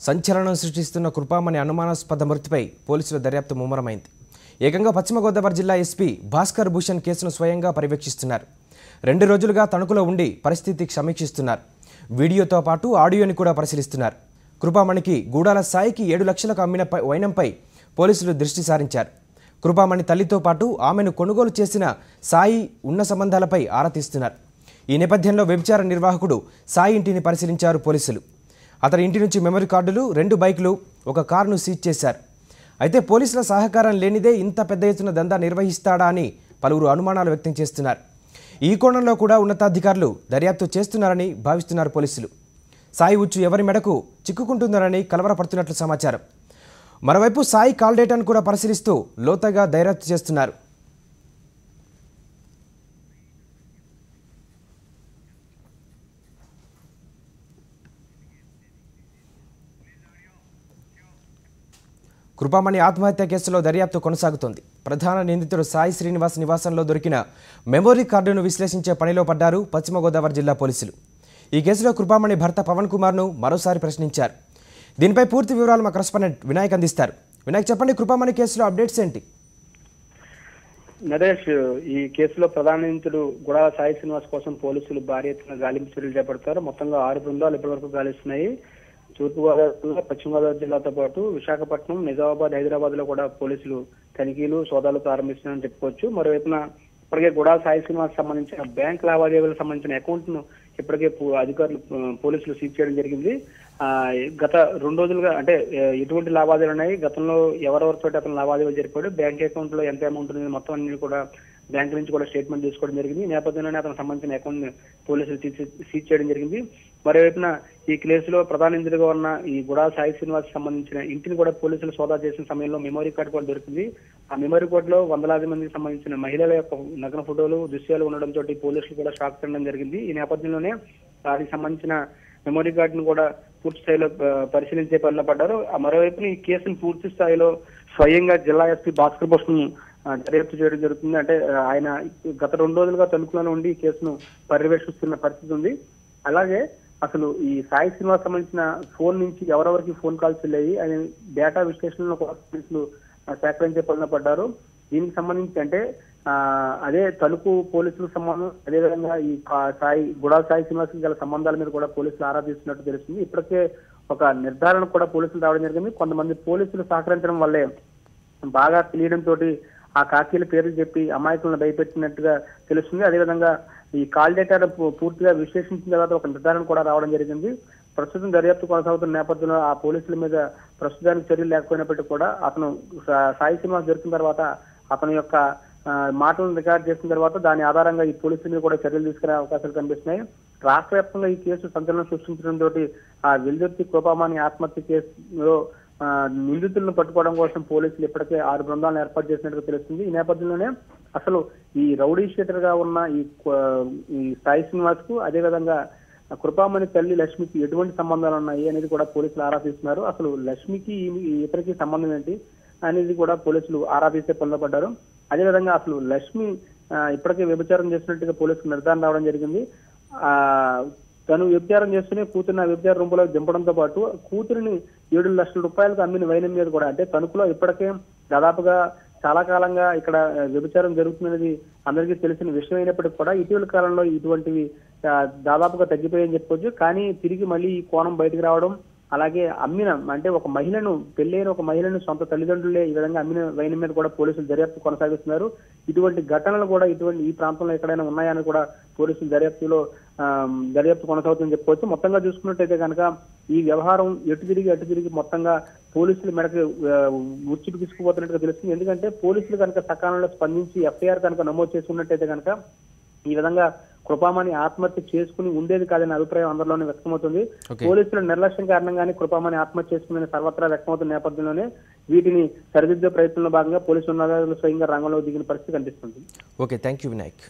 సంచలనం సృష్టిస్తున్న కృపామణి అనుమానాస్పద మృతిపై పోలీసుల దర్యాప్తు ముమ్మరమైంది. ఏకంగా పశ్చిమ గోదావరి జిల్లా ఎస్పీ భాస్కర్ భూషణ్ కేసును స్వయంగా పర్యవేక్షిస్తున్నారు. 2 రోజులుగా తణుకులో ఉండి పరిస్థితి సమీక్షిస్తున్నారు. వీడియోతో పాటు ఆడియోని కూడా పరిశీలిస్తున్నారు. కృపామణికి గూడాల సాయికి 7 లక్షలకు అమ్మిన వైనంపై పోలీసులు దృష్టి సారించారు. కృపామణి తల్లితో పాటు ఆమెను కొనుగోలు చేసిన సాయి ఉన్న సంబంధాలపై ఆరా తీస్తున్నారు. ఈ నేపథ్యంలో వ్యభిచార నిర్వాహకుడు సాయి ఇంటిని పరిశీలించారు పోలీసులు. అతని ఇంటి నుంచి మెమరీ కార్డులు, 2 బైకులు, ఒక కారును సీజ్ చేశారు. అయితే పోలీసుల సహకారం లేనిదే ఇంత పెద్ద ఎత్తున దందా నిర్వహిస్తాడా అని పలువురు అనుమానాలు వ్యక్తం చేస్తున్నారు. ఈ కోణంలో కూడా ఉన్నతాధికారులు దర్యాప్తు చేస్తున్నారని భావిస్తున్నారు పోలీసులు. సాయి ఉచ్చు ఎవరి మెడకు చిక్కుకుంటున్నారని కలవరపడుతున్నట్లు సమాచారం. మరోవైపు సాయి కాల్ డేటాను కూడా పరిశీలిస్తూ లోతుగా దర్యాప్తు చేస్తున్నారు. కృపామణి ఆత్మహత్య కేసులో దర్యాప్తు కొనసాగుతోంది. ప్రధాన నిందితుడు సాయి శ్రీనివాస్ నివాసంలో దొరికిన మెమరీ కార్డును విశ్లేషించే పనిలో పడ్డారు పశ్చిమ గోదావరి జిల్లా పోలీసులు. ఈ కేసులో కృపామణి భర్త పవన్ కుమార్ను మరోసారి ప్రశ్నించారు. దీనిపై పూర్తి వివరాలు మా కరెస్పాండెంట్ వినాయక్ అందిస్తారు. వినాయక్, చెప్పండి, కృపామణి కేసులో అప్డేట్స్ ఏంటి? నరేష్, ఈ కేసులో ప్రధాన నిందితుడు గుడాల సాయి శ్రీనివాస్ కోసం పోలీసులు భారీ ఎత్తున గాలింపు చర్యలు చేపడతారు. మొత్తంగా 6 బృందాలు ఇప్పటివరకు గాలిస్తున్నాయి. తూర్పుగోదావరి, పశ్చిమ గోదావరి జిల్లాతో పాటు విశాఖపట్నం, నిజామాబాద్, హైదరాబాద్ లో కూడా పోలీసులు తనిఖీలు, సోదాలు ప్రారంభిస్తున్నారని చెప్పుకోవచ్చు. మరోవైపున ఇప్పటికే గుడాల సాయి శ్రీనివాస్ సంబంధించిన బ్యాంక్ లావాదేవీలకు సంబంధించిన అకౌంట్ ను ఇప్పటికే అధికారులు పోలీసులు సీజ్ చేయడం జరిగింది. గత 2 రోజులుగా అంటే ఎటువంటి లావాదేవీలు ఉన్నాయి, గతంలో ఎవరెవరితో అతను లావాదేవీలు జరిపాడు, బ్యాంక్ అకౌంట్ లో ఎంత అమౌంట్ ఉంది, మొత్తం అన్ని కూడా బ్యాంక్ నుంచి కూడా స్టేట్మెంట్ తీసుకోవడం జరిగింది. ఈ నేపథ్యంలోనే అతనికి సంబంధించిన అకౌంట్ ని పోలీసులు సీజ్ చేయడం జరిగింది. మరోవైపున ఈ కేసులో ప్రధాన నిందితుడిగా ఉన్న ఈ గుడాల సాయి శ్రీనివాస్ సంబంధించిన ఇంటిని కూడా పోలీసులు సోదా చేసిన సమయంలో మెమరీ కార్డు కూడా దొరికింది. ఆ మెమరీ కార్డులో వందలాది మందికి సంబంధించిన మహిళల యొక్క నగ్న ఫోటోలు, దృశ్యాలు ఉండడంతో పోలీసులు కూడా షాక్ తినడం జరిగింది. ఈ నేపథ్యంలోనే దానికి సంబంధించిన మెమరీ కార్డును కూడా పూర్తి స్థాయిలో పరిశీలించే పనిలో పడ్డారు. మరోవైపున ఈ కేసును పూర్తి స్థాయిలో స్వయంగా జిల్లా ఎస్పీ భాస్కర్ భూషణ్ దర్యాప్తు చేయడం జరుగుతుంది. అంటే ఆయన గత 2 రోజులుగా తణుకులో ఉండి ఈ కేసును పర్యవేక్షిస్తున్న పరిస్థితి ఉంది. అలాగే అసలు ఈ సాయి శ్రీనివాస్ సంబంధించిన ఫోన్ నుంచి ఎవరెవరికి ఫోన్ కాల్స్ వెళ్ళాయి అనే డేటా విశ్లేషణలో పోలీసులు సేకరించే పనిలో పడ్డారు. దీనికి సంబంధించి అంటే అదే తణుకు పోలీసులకు సంబంధం, అదేవిధంగా ఈ గుడాల సాయి శ్రీనివాస్ గల సంబంధాల మీద కూడా పోలీసులు ఆరా తీస్తున్నట్టు తెలుస్తుంది. ఇప్పటికే ఒక నిర్ధారణ కూడా పోలీసులు రావడం జరిగింది. కొంతమంది పోలీసులు సహకరించడం వల్లే బాగా తెలియడంతో ఆ కాకీల పేర్లు చెప్పి అమాయకులను భయపెట్టినట్టుగా తెలుస్తుంది. అదేవిధంగా ఈ కాల్ డేటాను పూర్తిగా విశ్లేషించిన తర్వాత ఒక నిర్ధారణ కూడా రావడం జరిగింది. ప్రస్తుతం దర్యాప్తు కొనసాగుతున్న నేపథ్యంలో ఆ పోలీసుల మీద ప్రస్తుతానికి చర్యలు లేకపోయినప్పటికీ కూడా అతను సాయి శ్రీనివాస్ దొరికిన తర్వాత అతని యొక్క మాటలను రికార్డ్ చేసిన తర్వాత దాని ఆధారంగా ఈ పోలీసుల మీద కూడా చర్యలు తీసుకునే అవకాశాలు కనిపిస్తున్నాయి. రాష్ట్ర వ్యాప్తంగా ఈ కేసు సంచలనం సృష్టించడంతో ఆ వెల్దుర్తి కృపామణి ఆత్మహత్య కేసులో నిందితులను పట్టుకోవడం కోసం పోలీసులు ఇప్పటికే 6 బృందాలను ఏర్పాటు చేసినట్టుగా తెలుస్తుంది. ఈ నేపథ్యంలోనే అసలు ఈ రౌడీ షీటర్ గా ఉన్న ఈ సాయి శ్రీనివాస్ కు, అదేవిధంగా కృపామణి తల్లి లక్ష్మికి ఎటువంటి సంబంధాలు ఉన్నాయి అనేది కూడా పోలీసులు ఆరా తీస్తున్నారు. అసలు లక్ష్మికి ఇతరికి సంబంధం ఏంటి అనేది కూడా పోలీసులు ఆరా తీసే పనిలో పడ్డారు. అదేవిధంగా అసలు లక్ష్మి ఇప్పటికే వ్యభిచారం చేసినట్టుగా పోలీసులు నిర్ధారణ రావడం జరిగింది. తను వ్యభిచారం చేస్తూనే కూతురిని ఆ వ్యభిచార రూపంలో దింపడంతో పాటు కూతురిని 7 లక్షల రూపాయలకు అమ్మిన వైనం మీద కూడా, అంటే తణుకులో ఇప్పటికే దాదాపుగా చాలా కాలంగా ఇక్కడ వ్యభిచారం జరుగుతున్నది అందరికీ తెలిసిన విషయం అయినప్పటికీ కూడా ఇటీవల కాలంలో ఇటువంటివి దాదాపుగా తగ్గిపోయాయని చెప్పుకోవచ్చు. కానీ తిరిగి మళ్ళీ ఈ కోణం బయటకు రావడం, అలాగే అమ్మిన అంటే ఒక మహిళను, పెళ్ళైన ఒక మహిళను సొంత తల్లిదండ్రులే ఈ విధంగా అమ్మిన వైనం మీద కూడా పోలీసులు దర్యాప్తు కొనసాగిస్తున్నారు. ఇటువంటి ఘటనలు కూడా ఈ ప్రాంతంలో ఎక్కడైనా ఉన్నాయని కూడా పోలీసులు దర్యాప్తు కొనసాగుతుందని చెప్పుకోవచ్చు. మొత్తంగా చూసుకున్నట్టయితే కనుక ఈ వ్యవహారం ఎటు తిరిగి మొత్తంగా పోలీసుల మెడకు ఉచ్చుకు తీసుకుపోతున్నట్టుగా తెలుస్తుంది. ఎందుకంటే పోలీసులు కనుక సకాలంలో స్పందించి ఎఫ్ఐఆర్ కనుక నమోదు చేసుకున్నట్టయితే కనుక ఈ విధంగా కృపామణి ఆత్మహత్య చేసుకుని ఉండేది కాదనే అభిప్రాయం అందరిలోనే వ్యక్తమవుతుంది. పోలీసుల నిర్లక్ష్యం కారణంగానే కృపామణి ఆత్మహత్య చేసుకునే సర్వత్రా వ్యక్తమవుతున్న నేపథ్యంలోనే వీటిని సరిదిద్దే ప్రయత్నంలో భాగంగా పోలీసు ఉన్నతాధికారులు స్వయంగా రంగంలో దిగిన పరిస్థితి కనిపిస్తుంది. Okay, thank you Vinayak.